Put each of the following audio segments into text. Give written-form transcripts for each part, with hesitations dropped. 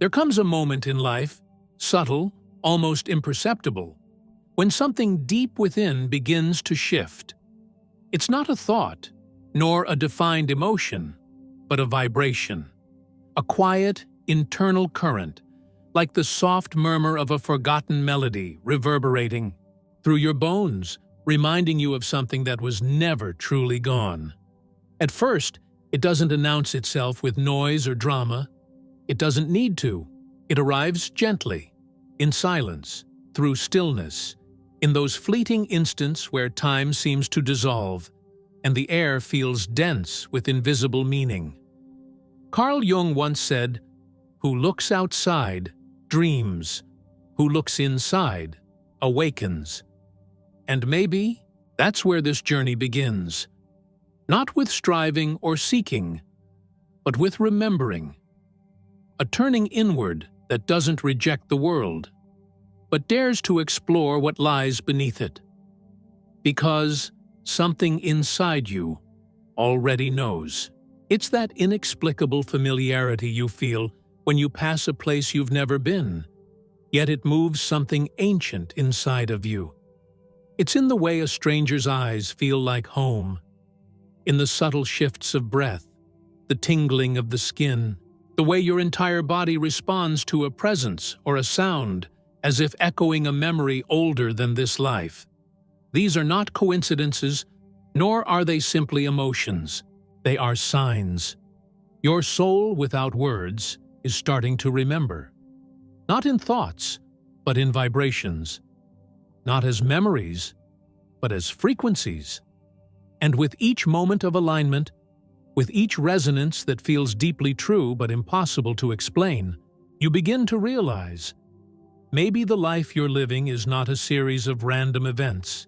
There comes a moment in life, subtle, almost imperceptible, when something deep within begins to shift. It's not a thought, nor a defined emotion, but a vibration. A quiet, internal current, like the soft murmur of a forgotten melody reverberating through your bones, reminding you of something that was never truly gone. At first, it doesn't announce itself with noise or drama. It doesn't need to. It arrives gently, in silence, through stillness, in those fleeting instants where time seems to dissolve and the air feels dense with invisible meaning. Carl Jung once said, "Who looks outside dreams, who looks inside awakens." And maybe that's where this journey begins. Not with striving or seeking, but with remembering. A turning inward that doesn't reject the world, but dares to explore what lies beneath it. Because something inside you already knows. It's that inexplicable familiarity you feel when you pass a place you've never been, yet it moves something ancient inside of you. It's in the way a stranger's eyes feel like home, in the subtle shifts of breath, the tingling of the skin, the way your entire body responds to a presence or a sound, as if echoing a memory older than this life. These are not coincidences, nor are they simply emotions. They are signs. Your soul, without words, is starting to remember. Not in thoughts, but in vibrations. Not as memories, but as frequencies. And with each moment of alignment, with each resonance that feels deeply true but impossible to explain, you begin to realize maybe the life you're living is not a series of random events.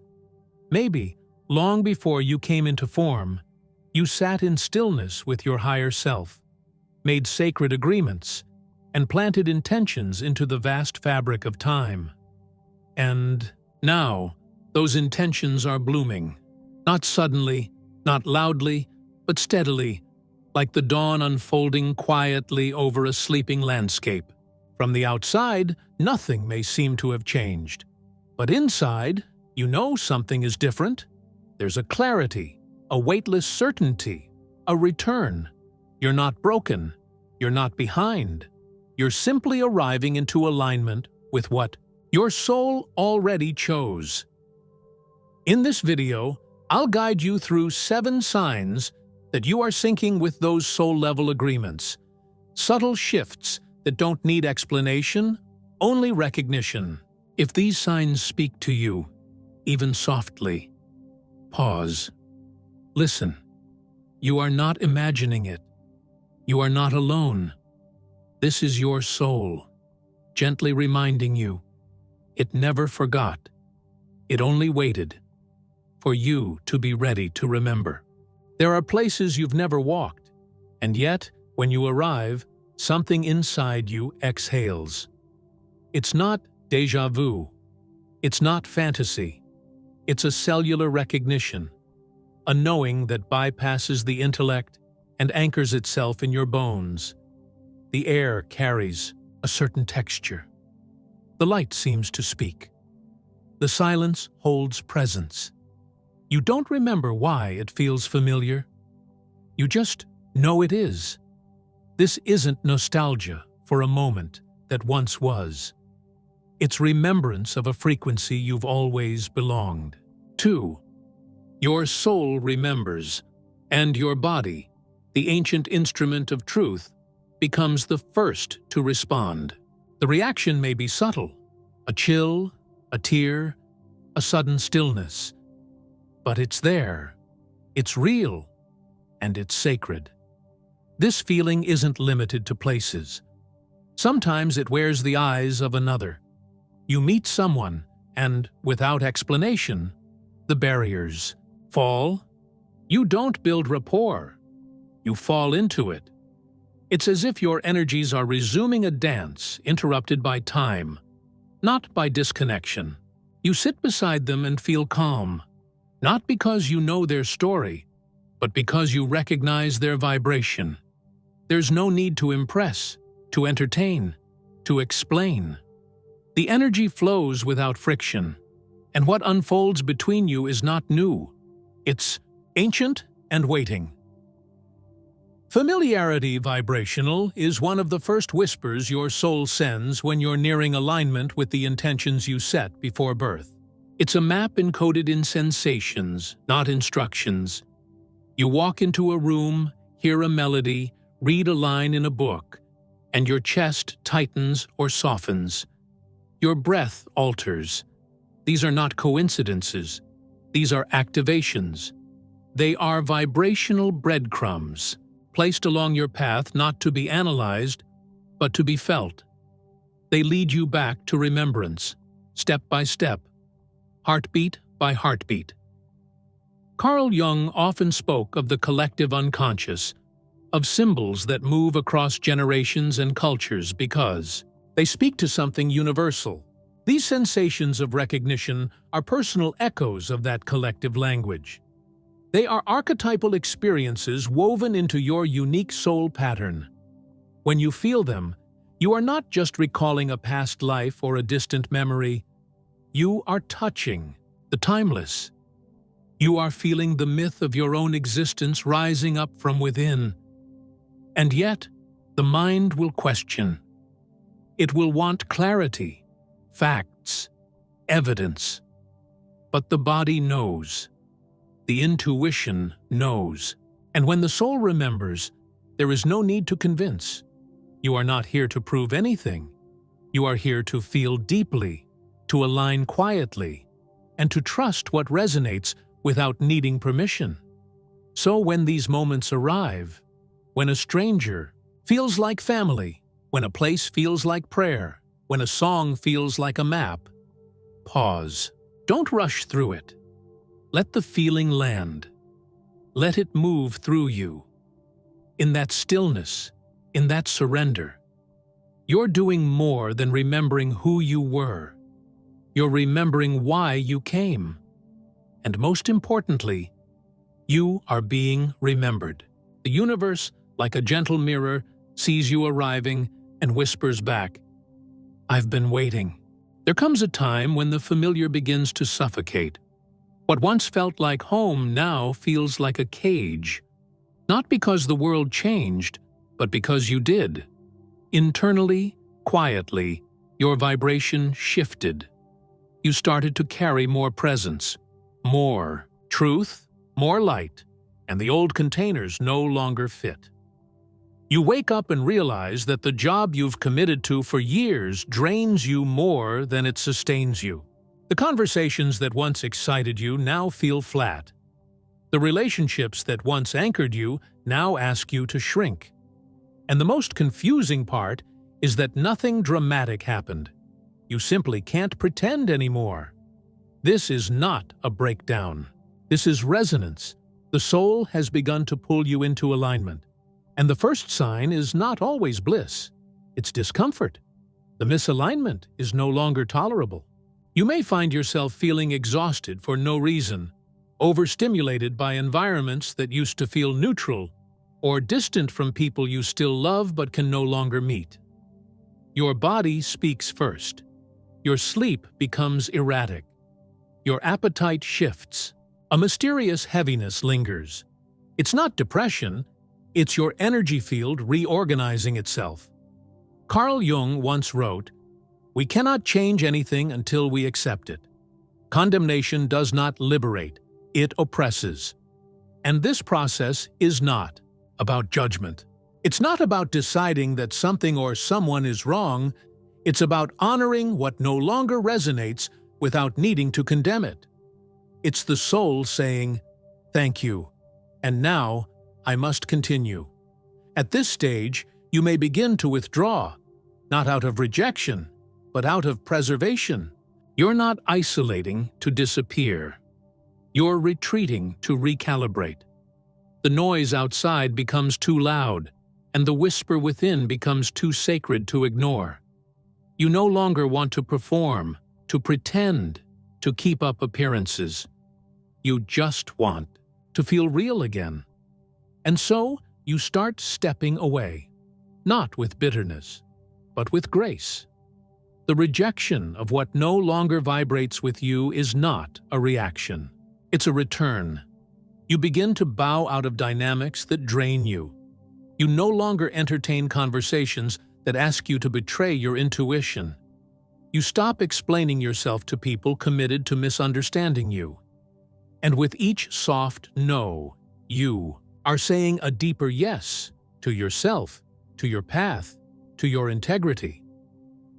Maybe, long before you came into form, you sat in stillness with your higher self, made sacred agreements, and planted intentions into the vast fabric of time. And now, those intentions are blooming. Not suddenly, not loudly, but steadily, like the dawn unfolding quietly over a sleeping landscape. From the outside, nothing may seem to have changed. But inside, you know something is different. There's a clarity, a weightless certainty, a return. You're not broken. You're not behind. You're simply arriving into alignment with what your soul already chose. In this video, I'll guide you through 7 signs that you are syncing with those soul-level agreements. Subtle shifts that don't need explanation, only recognition. If these signs speak to you, even softly, pause. Listen. You are not imagining it. You are not alone. This is your soul, gently reminding you. It never forgot. It only waited for you to be ready to remember. There are places you've never walked, and yet, when you arrive, something inside you exhales. It's not déjà vu. It's not fantasy. It's a cellular recognition, a knowing that bypasses the intellect and anchors itself in your bones. The air carries a certain texture. The light seems to speak. The silence holds presence. You don't remember why it feels familiar. You just know it is. This isn't nostalgia for a moment that once was. It's remembrance of a frequency you've always belonged. 2. Your soul remembers, and your body, the ancient instrument of truth, becomes the first to respond. The reaction may be subtle, a chill, a tear, a sudden stillness. But it's there, it's real, and it's sacred. This feeling isn't limited to places. Sometimes it wears the eyes of another. You meet someone, and without explanation, the barriers fall. You don't build rapport. You fall into it. It's as if your energies are resuming a dance interrupted by time, not by disconnection. You sit beside them and feel calm, not because you know their story, but because you recognize their vibration. There's no need to impress, to entertain, to explain. The energy flows without friction, and what unfolds between you is not new. It's ancient and waiting. Familiarity vibrational is one of the first whispers your soul sends when you're nearing alignment with the intentions you set before birth. It's a map encoded in sensations, not instructions. You walk into a room, hear a melody, read a line in a book, and your chest tightens or softens. Your breath alters. These are not coincidences. These are activations. They are vibrational breadcrumbs, placed along your path not to be analyzed, but to be felt. They lead you back to remembrance, step by step, heartbeat by heartbeat. Carl Jung often spoke of the collective unconscious, of symbols that move across generations and cultures because they speak to something universal. These sensations of recognition are personal echoes of that collective language. They are archetypal experiences woven into your unique soul pattern. When you feel them, you are not just recalling a past life or a distant memory. You are touching the timeless. You are feeling the myth of your own existence rising up from within. And yet, the mind will question. It will want clarity, facts, evidence. But the body knows. The intuition knows. And when the soul remembers, there is no need to convince. You are not here to prove anything. You are here to feel deeply, to align quietly, and to trust what resonates without needing permission. So when these moments arrive, when a stranger feels like family, when a place feels like prayer, when a song feels like a map, pause. Don't rush through it. Let the feeling land. Let it move through you. In that stillness, in that surrender, you're doing more than remembering who you were. You're remembering why you came. And most importantly, you are being remembered. The universe, like a gentle mirror, sees you arriving and whispers back, "I've been waiting." There comes a time when the familiar begins to suffocate. What once felt like home now feels like a cage. Not because the world changed, but because you did. Internally, quietly, your vibration shifted. You started to carry more presence, more truth, more light, and the old containers no longer fit. You wake up and realize that the job you've committed to for years drains you more than it sustains you. The conversations that once excited you now feel flat. The relationships that once anchored you now ask you to shrink. And the most confusing part is that nothing dramatic happened. You simply can't pretend anymore. This is not a breakdown. This is resonance. The soul has begun to pull you into alignment. And the first sign is not always bliss. It's discomfort. The misalignment is no longer tolerable. You may find yourself feeling exhausted for no reason, overstimulated by environments that used to feel neutral, or distant from people you still love but can no longer meet. Your body speaks first. Your sleep becomes erratic. Your appetite shifts. A mysterious heaviness lingers. It's not depression, it's your energy field reorganizing itself. Carl Jung once wrote, "We cannot change anything until we accept it. Condemnation does not liberate, it oppresses." And this process is not about judgment. It's not about deciding that something or someone is wrong. It's about honoring what no longer resonates without needing to condemn it. It's the soul saying, "Thank you, and now I must continue." At this stage, you may begin to withdraw, not out of rejection, but out of preservation. You're not isolating to disappear. You're retreating to recalibrate. The noise outside becomes too loud, and the whisper within becomes too sacred to ignore. You no longer want to perform, to pretend, to keep up appearances. You just want to feel real again. And so, you start stepping away, not with bitterness, but with grace. The rejection of what no longer vibrates with you is not a reaction. It's a return. You begin to bow out of dynamics that drain you. You no longer entertain conversations that ask you to betray your intuition. You stop explaining yourself to people committed to misunderstanding you. And with each soft no, you are saying a deeper yes to yourself, to your path, to your integrity.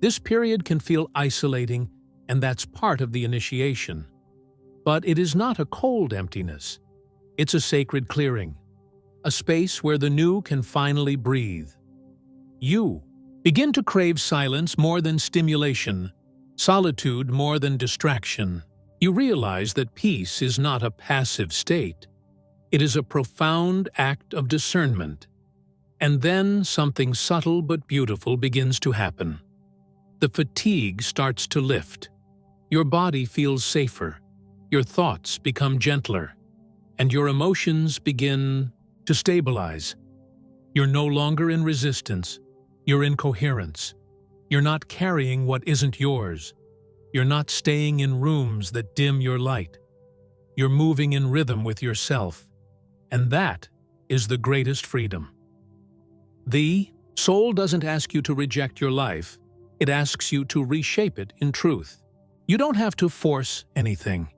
This period can feel isolating, and that's part of the initiation. But it is not a cold emptiness. It's a sacred clearing, a space where the new can finally breathe. You begin to crave silence more than stimulation, solitude more than distraction. You realize that peace is not a passive state. It is a profound act of discernment. And then something subtle but beautiful begins to happen. The fatigue starts to lift. Your body feels safer. Your thoughts become gentler. And your emotions begin to stabilize. You're no longer in resistance. You're in coherence. You're not carrying what isn't yours. You're not staying in rooms that dim your light. You're moving in rhythm with yourself. And that is the greatest freedom. The soul doesn't ask you to reject your life. It asks you to reshape it in truth. You don't have to force anything.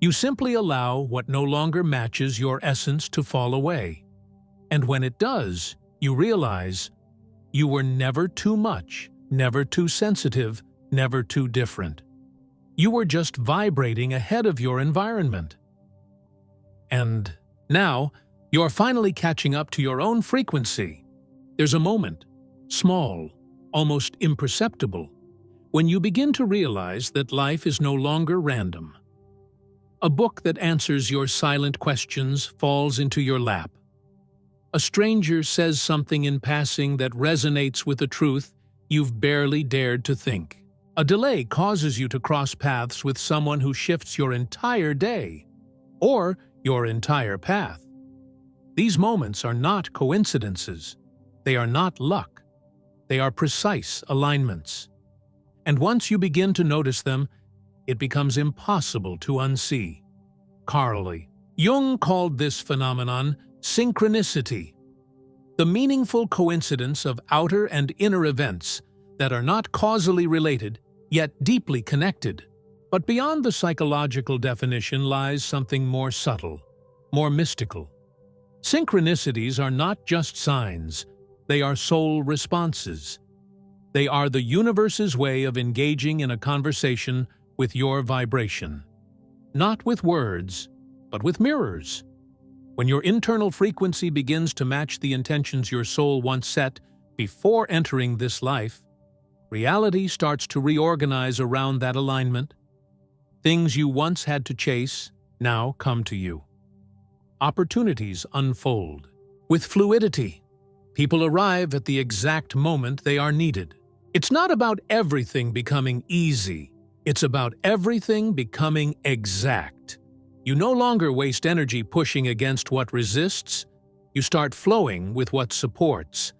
You simply allow what no longer matches your essence to fall away. And when it does, you realize you were never too much, never too sensitive, never too different. You were just vibrating ahead of your environment. And now, you're finally catching up to your own frequency. There's a moment, small, almost imperceptible, when you begin to realize that life is no longer random. A book that answers your silent questions falls into your lap. A stranger says something in passing that resonates with a truth you've barely dared to think. A delay causes you to cross paths with someone who shifts your entire day, or your entire path. These moments are not coincidences. They are not luck. They are precise alignments. And once you begin to notice them, it becomes impossible to unsee. Carl Jung called this phenomenon synchronicity, the meaningful coincidence of outer and inner events that are not causally related, yet deeply connected. But beyond the psychological definition lies something more subtle, more mystical. Synchronicities are not just signs, they are soul responses. They are the universe's way of engaging in a conversation with your vibration. Not with words, but with mirrors. When your internal frequency begins to match the intentions your soul once set before entering this life, reality starts to reorganize around that alignment. Things you once had to chase now come to you. Opportunities unfold. With fluidity, people arrive at the exact moment they are needed. It's not about everything becoming easy. It's about everything becoming exact. You no longer waste energy pushing against what resists. You start flowing with what supports.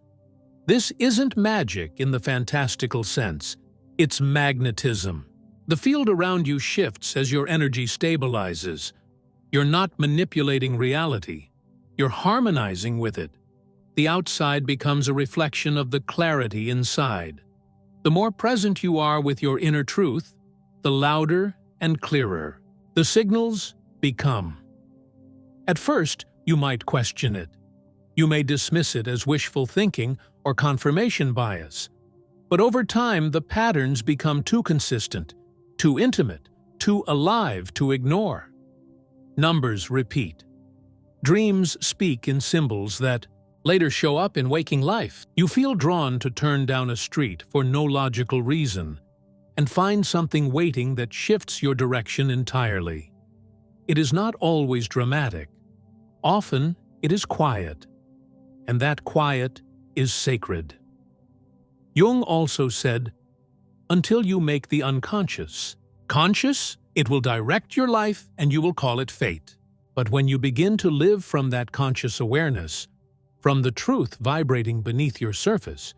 This isn't magic in the fantastical sense. It's magnetism. The field around you shifts as your energy stabilizes. You're not manipulating reality. You're harmonizing with it. The outside becomes a reflection of the clarity inside. The more present you are with your inner truth, the louder and clearer the signals become. At first, you might question it. You may dismiss it as wishful thinking or confirmation bias. But over time, the patterns become too consistent, too intimate, too alive to ignore. Numbers repeat. Dreams speak in symbols that later show up in waking life. You feel drawn to turn down a street for no logical reason and find something waiting that shifts your direction entirely. It is not always dramatic. Often, it is quiet. And that quiet is sacred. Jung also said, "Until you make the unconscious conscious, it will direct your life and you will call it fate. But when you begin to live from that conscious awareness, from the truth vibrating beneath your surface,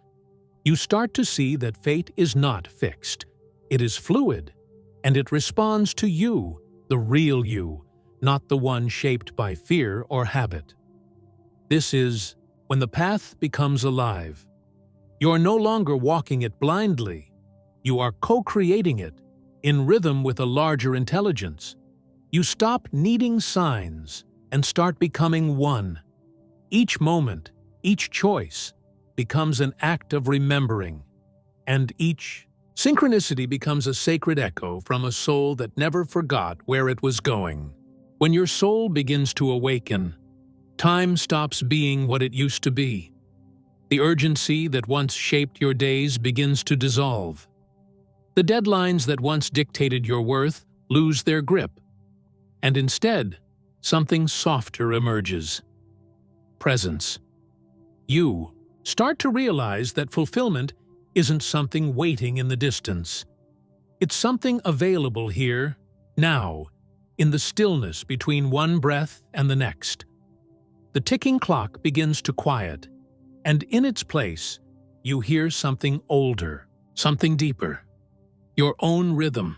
You start to see that fate is not fixed. It is fluid, and it responds to you, the real you, not the one shaped by fear or habit. This is when the path becomes alive. You are no longer walking it blindly. You are co-creating it, in rhythm with a larger intelligence. You stop needing signs and start becoming one. Each moment, each choice, becomes an act of remembering, and each synchronicity becomes a sacred echo from a soul that never forgot where it was going. When your soul begins to awaken, time stops being what it used to be. The urgency that once shaped your days begins to dissolve. The deadlines that once dictated your worth lose their grip, and instead, something softer emerges. Presence. You start to realize that fulfillment isn't something waiting in the distance. It's something available here, now, in the stillness between one breath and the next. The ticking clock begins to quiet, and in its place, you hear something older, something deeper. Your own rhythm,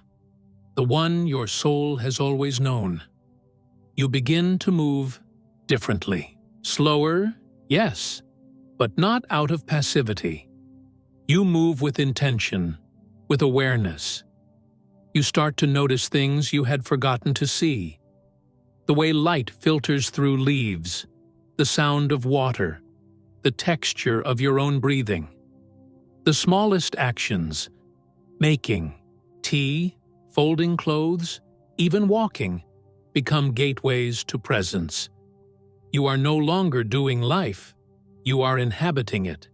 the one your soul has always known. You begin to move differently. Slower, yes, but not out of passivity. You move with intention, with awareness. You start to notice things you had forgotten to see. The way light filters through leaves, the sound of water, the texture of your own breathing. The smallest actions, making tea, folding clothes, even walking, become gateways to presence. You are no longer doing life, you are inhabiting it.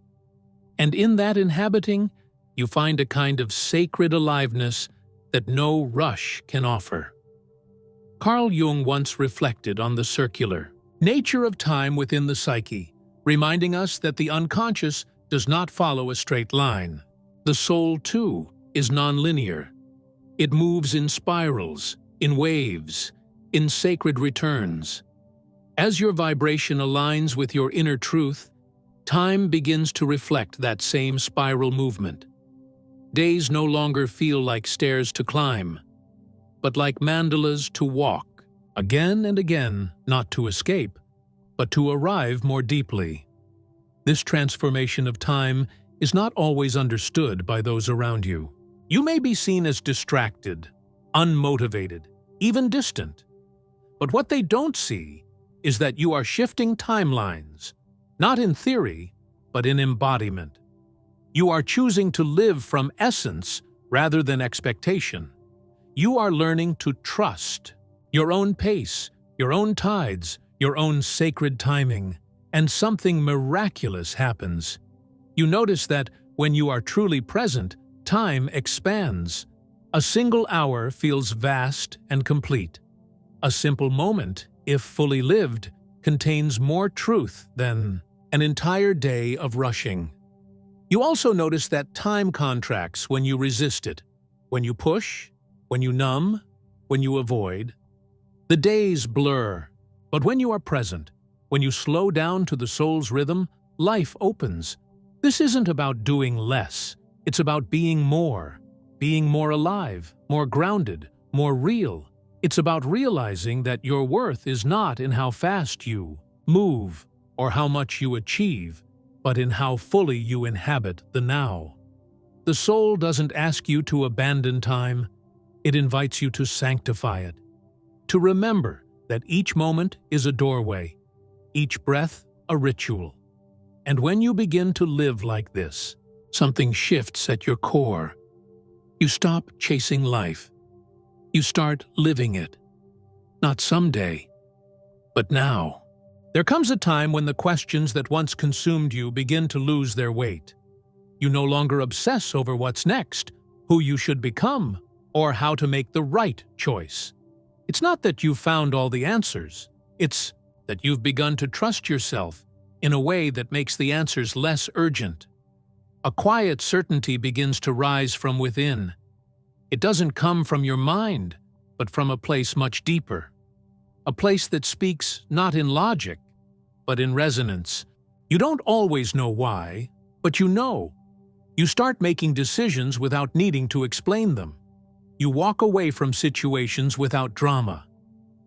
And in that inhabiting, you find a kind of sacred aliveness that no rush can offer. Carl Jung once reflected on the circular nature of time within the psyche, reminding us that the unconscious does not follow a straight line. The soul, too, is nonlinear. It moves in spirals, in waves, in sacred returns. As your vibration aligns with your inner truth, time begins to reflect that same spiral movement. Days no longer feel like stairs to climb, but like mandalas to walk, again and again, not to escape, but to arrive more deeply. This transformation of time is not always understood by those around you. You may be seen as distracted, unmotivated, even distant. But what they don't see is that you are shifting timelines, not in theory, but in embodiment. You are choosing to live from essence rather than expectation. You are learning to trust your own pace, your own tides, your own sacred timing, and something miraculous happens. You notice that when you are truly present, time expands. A single hour feels vast and complete. A simple moment, if fully lived, contains more truth than an entire day of rushing. You also notice that time contracts when you resist it, when you push, when you numb, when you avoid. The days blur, but when you are present, when you slow down to the soul's rhythm, life opens. This isn't about doing less, it's about being more alive, more grounded, more real. It's about realizing that your worth is not in how fast you move or how much you achieve, but in how fully you inhabit the now. The soul doesn't ask you to abandon time, it invites you to sanctify it, to remember that each moment is a doorway, each breath a ritual. And when you begin to live like this, something shifts at your core. You stop chasing life. You start living it. Not someday, but now. There comes a time when the questions that once consumed you begin to lose their weight. You no longer obsess over what's next, who you should become, or how to make the right choice. It's not that you've found all the answers. It's that you've begun to trust yourself in a way that makes the answers less urgent. A quiet certainty begins to rise from within. It doesn't come from your mind, but from a place much deeper. A place that speaks not in logic, but in resonance. You don't always know why, but you know. You start making decisions without needing to explain them. You walk away from situations without drama.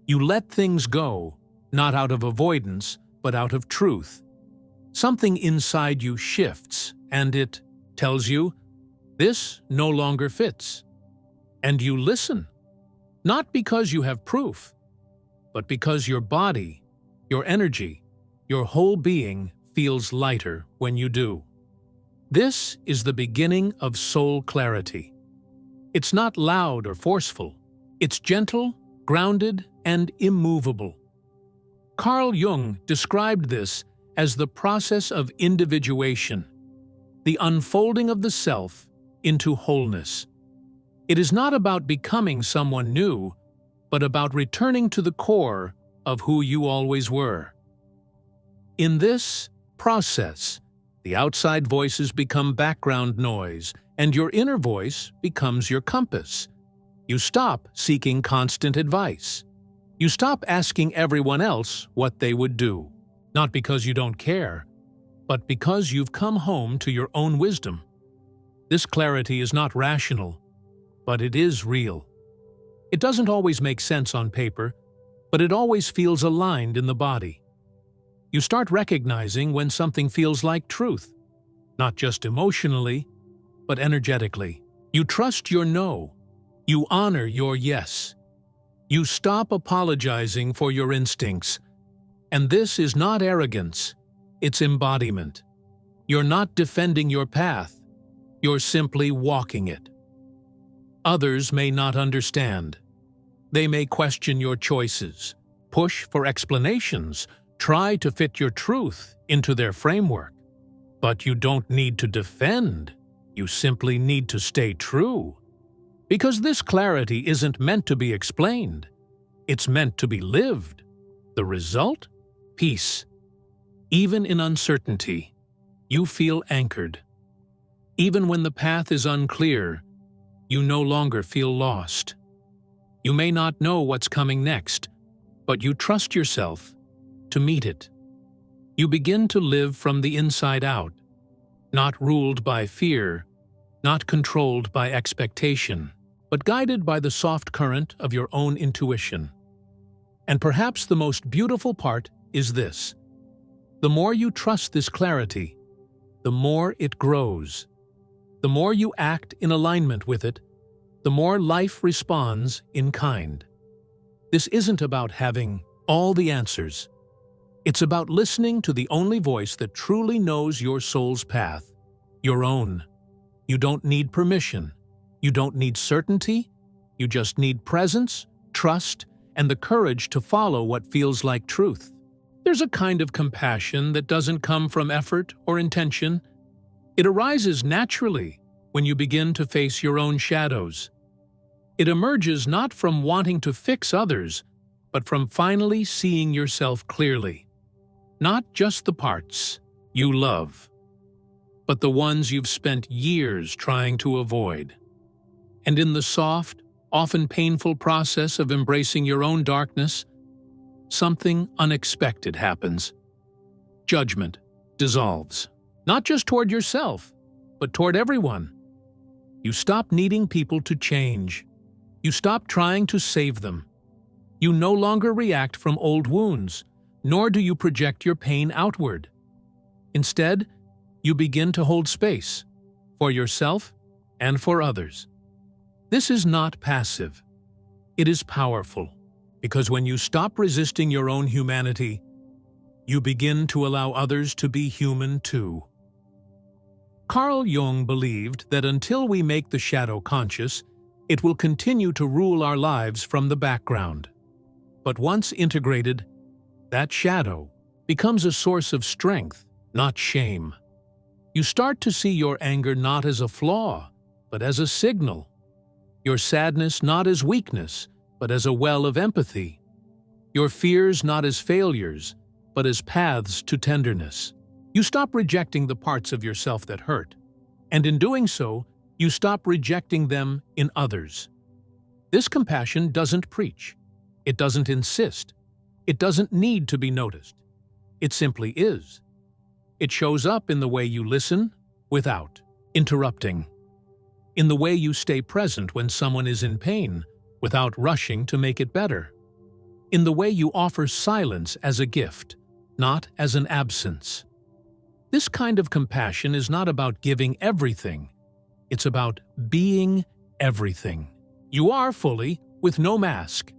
You let things go, not out of avoidance, but out of truth. Something inside you shifts, and it tells you, this no longer fits. And you listen, not because you have proof, but because your body, your energy, your whole being feels lighter when you do. This is the beginning of soul clarity. It's not loud or forceful. It's gentle, grounded, and immovable. Carl Jung described this as the process of individuation, the unfolding of the self into wholeness. It is not about becoming someone new, but about returning to the core of who you always were. In this process, the outside voices become background noise, and your inner voice becomes your compass. You stop seeking constant advice. You stop asking everyone else what they would do, not because you don't care, but because you've come home to your own wisdom. This clarity is not rational, but it is real. It doesn't always make sense on paper, but it always feels aligned in the body. You start recognizing when something feels like truth, not just emotionally, but energetically. You trust your no. You honor your yes. You stop apologizing for your instincts. And this is not arrogance, it's embodiment. You're not defending your path, you're simply walking it. Others may not understand. They may question your choices, push for explanations, try to fit your truth into their framework. But you don't need to defend. You simply need to stay true. Because this clarity isn't meant to be explained. It's meant to be lived. The result? Peace. Even in uncertainty, you feel anchored. Even when the path is unclear, you no longer feel lost. You may not know what's coming next, but you trust yourself to meet it. You begin to live from the inside out, not ruled by fear, not controlled by expectation, but guided by the soft current of your own intuition. And perhaps the most beautiful part is this. The more you trust this clarity, the more it grows. The more you act in alignment with it, the more life responds in kind. This isn't about having all the answers. It's about listening to the only voice that truly knows your soul's path, your own. You don't need permission. You don't need certainty. You just need presence, trust, and the courage to follow what feels like truth. There's a kind of compassion that doesn't come from effort or intention. It arises naturally when you begin to face your own shadows. It emerges not from wanting to fix others, but from finally seeing yourself clearly. Not just the parts you love, but the ones you've spent years trying to avoid. And in the soft, often painful process of embracing your own darkness, something unexpected happens. Judgment dissolves, not just toward yourself, but toward everyone. You stop needing people to change. You stop trying to save them. You no longer react from old wounds, nor do you project your pain outward. Instead, you begin to hold space for yourself and for others. This is not passive. It is powerful, because when you stop resisting your own humanity, you begin to allow others to be human too. Carl Jung believed that until we make the shadow conscious, it will continue to rule our lives from the background. But once integrated, that shadow becomes a source of strength, not shame. You start to see your anger not as a flaw, but as a signal. Your sadness not as weakness, but as a well of empathy. Your fears not as failures, but as paths to tenderness. You stop rejecting the parts of yourself that hurt, and in doing so, you stop rejecting them in others. This compassion doesn't preach. It doesn't insist. It doesn't need to be noticed. It simply is. It shows up in the way you listen without interrupting. In the way you stay present when someone is in pain, without rushing to make it better. In the way you offer silence as a gift, not as an absence. This kind of compassion is not about giving everything. It's about being everything. You are fully, with no mask,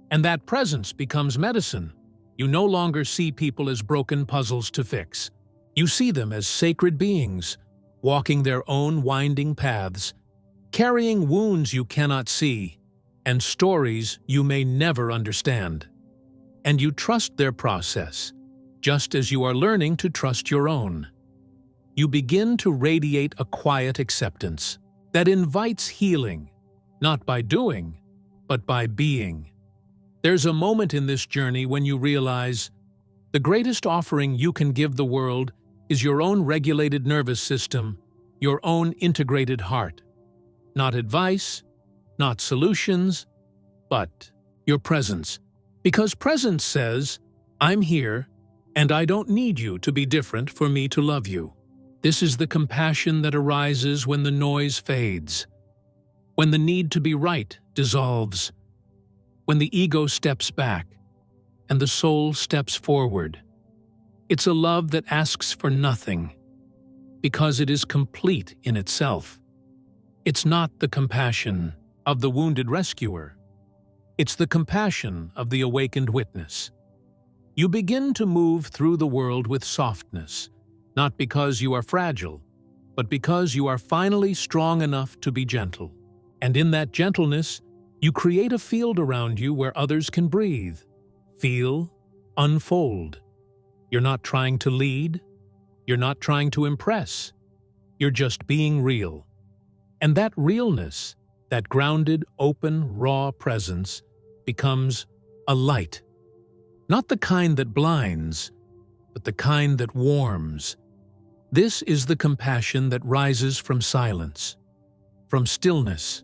and that presence becomes medicine. You no longer see people as broken puzzles to fix. You see them as sacred beings, walking their own winding paths, carrying wounds you cannot see, and stories you may never understand. And you trust their process, just as you are learning to trust your own. You begin to radiate a quiet acceptance that invites healing, not by doing, but by being. There's a moment in this journey when you realize the greatest offering you can give the world is your own regulated nervous system, your own integrated heart. Not advice, not solutions, but your presence. Because presence says, I'm here, and I don't need you to be different for me to love you. This is the compassion that arises when the noise fades, when the need to be right dissolves, when the ego steps back, and the soul steps forward. It's a love that asks for nothing, because it is complete in itself. It's not the compassion of the wounded rescuer. It's the compassion of the awakened witness. You begin to move through the world with softness, not because you are fragile, but because you are finally strong enough to be gentle. And in that gentleness, you create a field around you where others can breathe, feel, unfold. You're not trying to lead. You're not trying to impress. You're just being real. And that realness, that grounded, open, raw presence, becomes a light. Not the kind that blinds, but the kind that warms. This is the compassion that rises from silence, from stillness,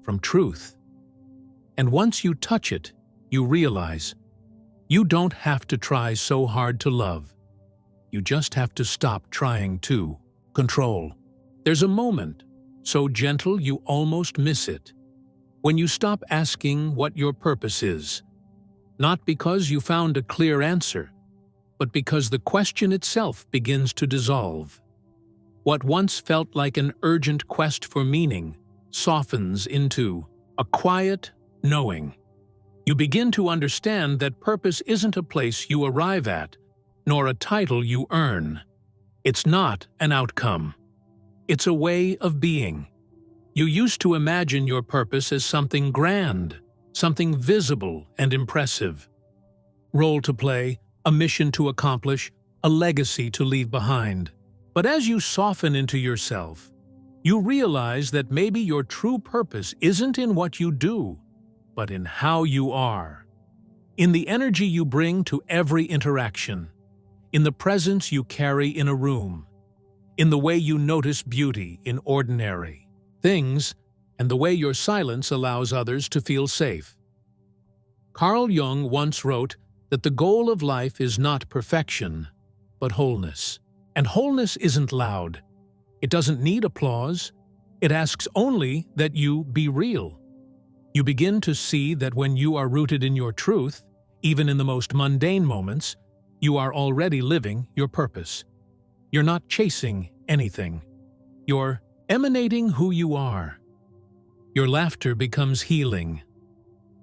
from truth. And once you touch it, you realize you don't have to try so hard to love. You just have to stop trying to control. There's a moment, so gentle you almost miss it, when you stop asking what your purpose is, not because you found a clear answer, but because the question itself begins to dissolve. What once felt like an urgent quest for meaning softens into a quiet knowing. You begin to understand that purpose isn't a place you arrive at, nor a title you earn. It's not an outcome. It's a way of being. You used to imagine your purpose as something grand, something visible and impressive. Role to play, a mission to accomplish, a legacy to leave behind. But as you soften into yourself, you realize that maybe your true purpose isn't in what you do, but in how you are. In the energy you bring to every interaction, in the presence you carry in a room, in the way you notice beauty in ordinary things, and the way your silence allows others to feel safe. Carl Jung once wrote that the goal of life is not perfection, but wholeness. And wholeness isn't loud. It doesn't need applause. It asks only that you be real. You begin to see that when you are rooted in your truth, even in the most mundane moments, you are already living your purpose. You're not chasing anything. You're emanating who you are. Your laughter becomes healing.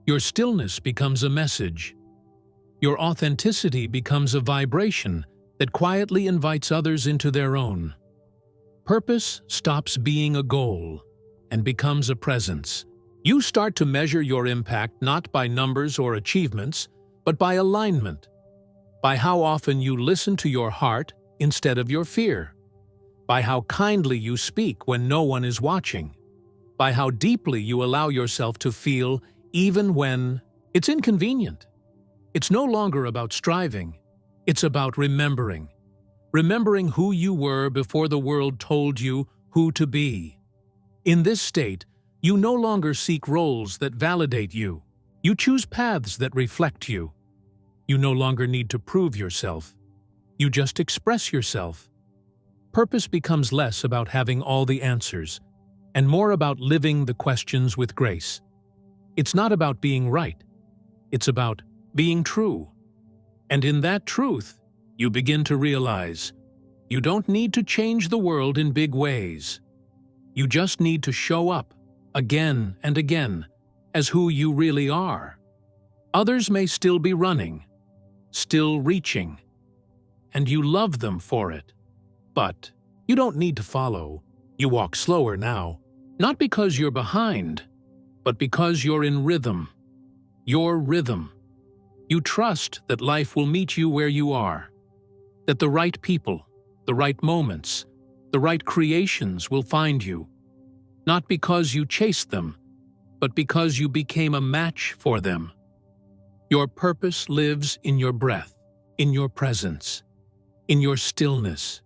Your stillness becomes a message. Your authenticity becomes a vibration that quietly invites others into their own. Purpose stops being a goal and becomes a presence. You start to measure your impact not by numbers or achievements, but by alignment, by how often you listen to your heart instead of your fear, by how kindly you speak when no one is watching, by how deeply you allow yourself to feel even when it's inconvenient. It's no longer about striving. It's about remembering. Remembering who you were before the world told you who to be. In this state, you no longer seek roles that validate you. You choose paths that reflect you. You no longer need to prove yourself. You just express yourself. purpose becomes less about having all the answers and more about living the questions with grace. It's not about being right. It's about being true. And in that truth, you begin to realize you don't need to change the world in big ways. You just need to show up again and again as who you really are. Others may still be running, still reaching, and you love them for it. But you don't need to follow. You walk slower now, not because you're behind, but because you're in rhythm. Your rhythm. You trust that life will meet you where you are, that the right people, the right moments, the right creations will find you, not because you chased them, but because you became a match for them. Your purpose lives in your breath, in your presence, in your stillness.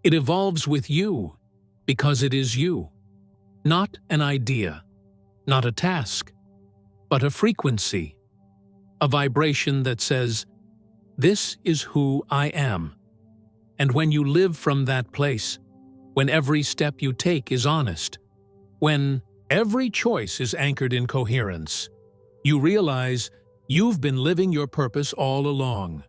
It evolves with you because it is you, not an idea, not a task, but a frequency, a vibration that says, "This is who I am." And when you live from that place, when every step you take is honest, when every choice is anchored in coherence, you realize you've been living your purpose all along.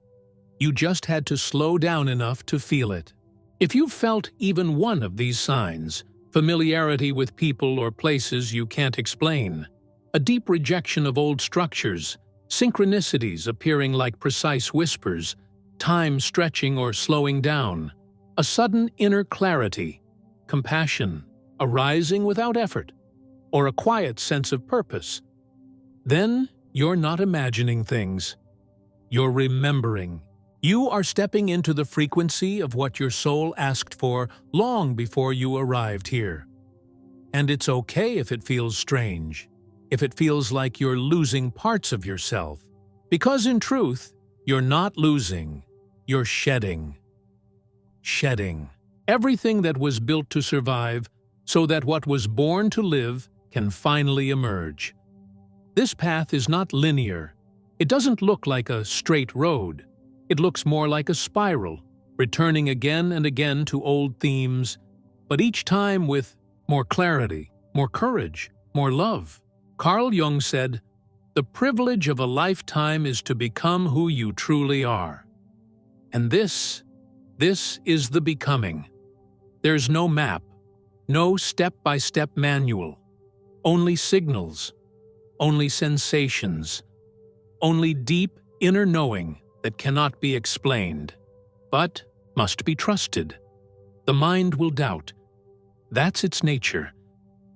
You just had to slow down enough to feel it. If you've felt even one of these signs, familiarity with people or places you can't explain, a deep rejection of old structures, synchronicities appearing like precise whispers, time stretching or slowing down, a sudden inner clarity, compassion, arising without effort, or a quiet sense of purpose, then you're not imagining things. You're remembering. You are stepping into the frequency of what your soul asked for long before you arrived here. And it's okay if it feels strange, if it feels like you're losing parts of yourself, because in truth, you're not losing, you're shedding. Shedding everything that was built to survive so that what was born to live can finally emerge. This path is not linear. It doesn't look like a straight road. It looks more like a spiral, returning again and again to old themes, but each time with more clarity, more courage, more love. Carl Jung said, "The privilege of a lifetime is to become who you truly are." And this is the becoming. There's no map, no step-by-step manual, only signals, only sensations, only deep inner knowing that cannot be explained, but must be trusted. The mind will doubt. That's its nature.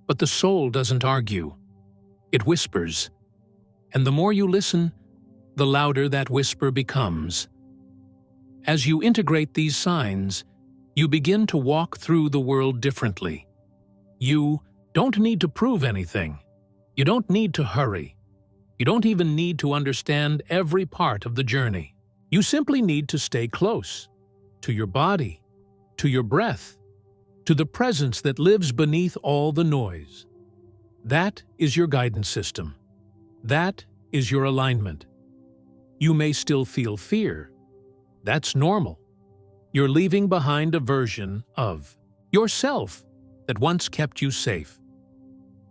But the soul doesn't argue. It whispers. And the more you listen, the louder that whisper becomes. As you integrate these signs, you begin to walk through the world differently. You don't need to prove anything. You don't need to hurry. You don't even need to understand every part of the journey. You simply need to stay close to your body, to your breath, to the presence that lives beneath all the noise. That is your guidance system. That is your alignment. You may still feel fear. That's normal. You're leaving behind a version of yourself that once kept you safe.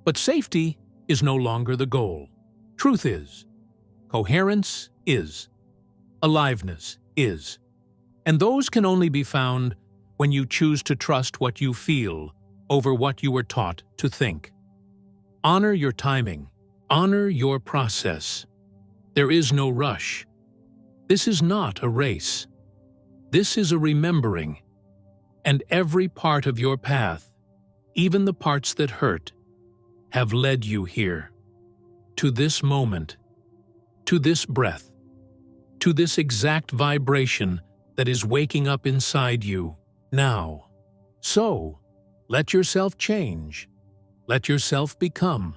But safety is no longer the goal. Truth is. Coherence is. Aliveness is. And those can only be found when you choose to trust what you feel over what you were taught to think. Honor your timing. Honor your process. There is no rush. This is not a race. This is a remembering. And every part of your path, even the parts that hurt, have led you here. To this moment. To this breath. To this exact vibration that is waking up inside you now. So, let yourself change. Let yourself become.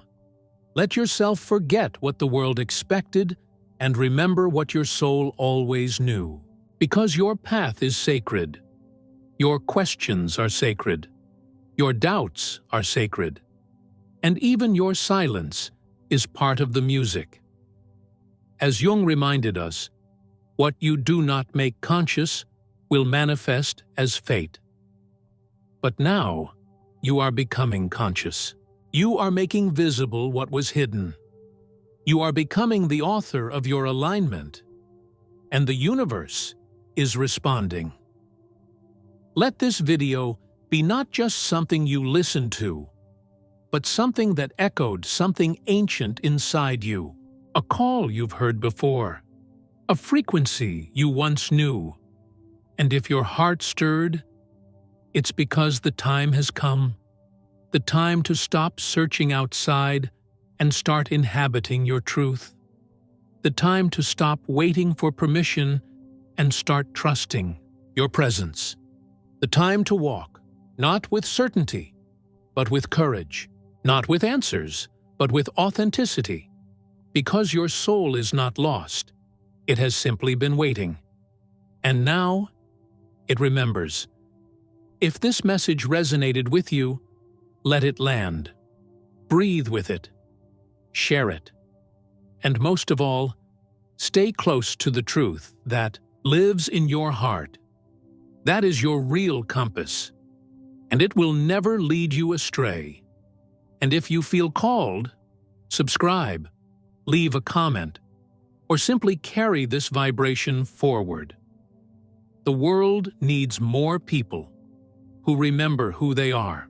Let yourself forget what the world expected and remember what your soul always knew. Because your path is sacred. Your questions are sacred. Your doubts are sacred. And even your silence is part of the music. As Jung reminded us, what you do not make conscious will manifest as fate. But now, you are becoming conscious. You are making visible what was hidden. You are becoming the author of your alignment, and the universe is responding. Let this video be not just something you listen to, but something that echoed something ancient inside you, a call you've heard before, a frequency you once knew. And if your heart stirred, it's because the time has come, the time to stop searching outside and start inhabiting your truth, the time to stop waiting for permission and start trusting your presence, the time to walk, not with certainty, but with courage, not with answers, but with authenticity, because your soul is not lost, it has simply been waiting. And now, it remembers. If this message resonated with you, let it land. Breathe with it. Share it. And most of all, stay close to the truth that lives in your heart. That is your real compass, and it will never lead you astray. And if you feel called, subscribe, leave a comment, or simply carry this vibration forward. The world needs more people who remember who they are.